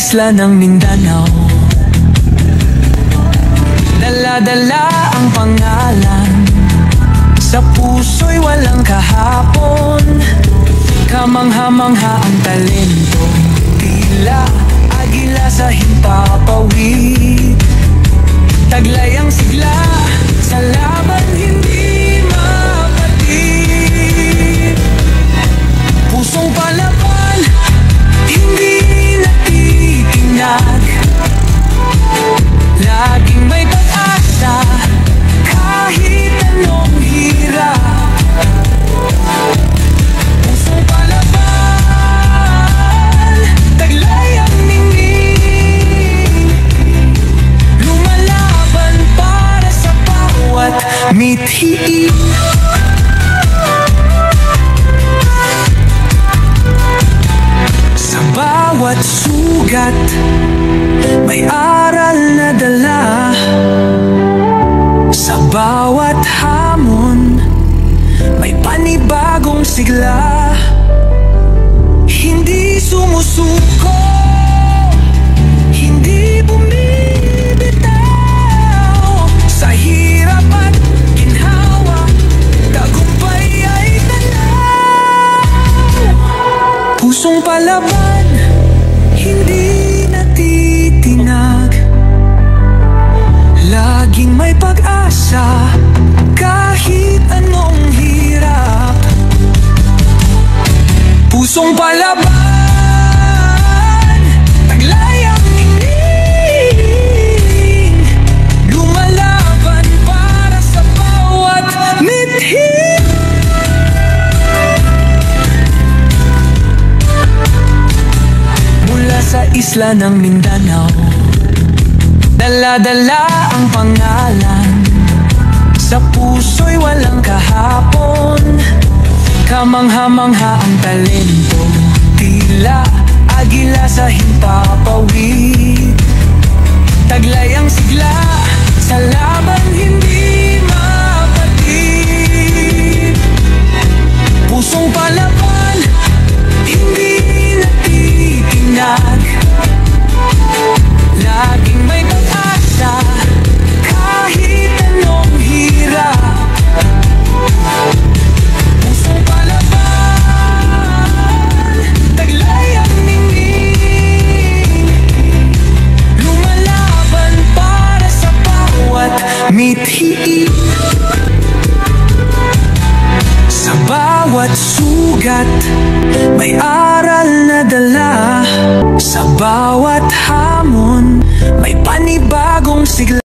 isla ng Mindanao. Dala-dala ang pangalan, sa puso'y walang kahapon. Kamangha-mangha ang talento, tila agila sa himpapawid. Taglay ang sigla, sa laban hindi mapatid. Pusong palaban, hindi natitinag. Laging may pag-asa, kahit anong hirap. Pusong palaban, taglay ang ningning. Lumalaban para sa bawat mithiin. Sa bawat sugat, may aral na dala. Sa bawat hamon, may panibagong sigla. Hindi sumusuko, hindi bumibitaw. Sa hirap at ginhawa, tagumpay ay tanaw. Pusong palaban, hindi natitinag. Laging may pag-asa, kahit anong hirap. Pusong palaban, taglay ang ningning. Lumalaban para sa bawat mithiin. Mula sa isla ng Mindanao, dala-dala ang pangalan, sa puso'y walang kahapon. Kamangha-mangha ang talento, tila agila sa himpapawid. Taglay ang sigla, sa laban hindi mapatid. Pusong palaban, hindi natitinag. Laging may pag-asa, kahit anong hirap. Pusong palaban, taglay ang ningning. Lumalaban para sa bawat mithiin. Sa bawat sugat, may aral na dala. Sa bawat hamon, may panibagong sigla.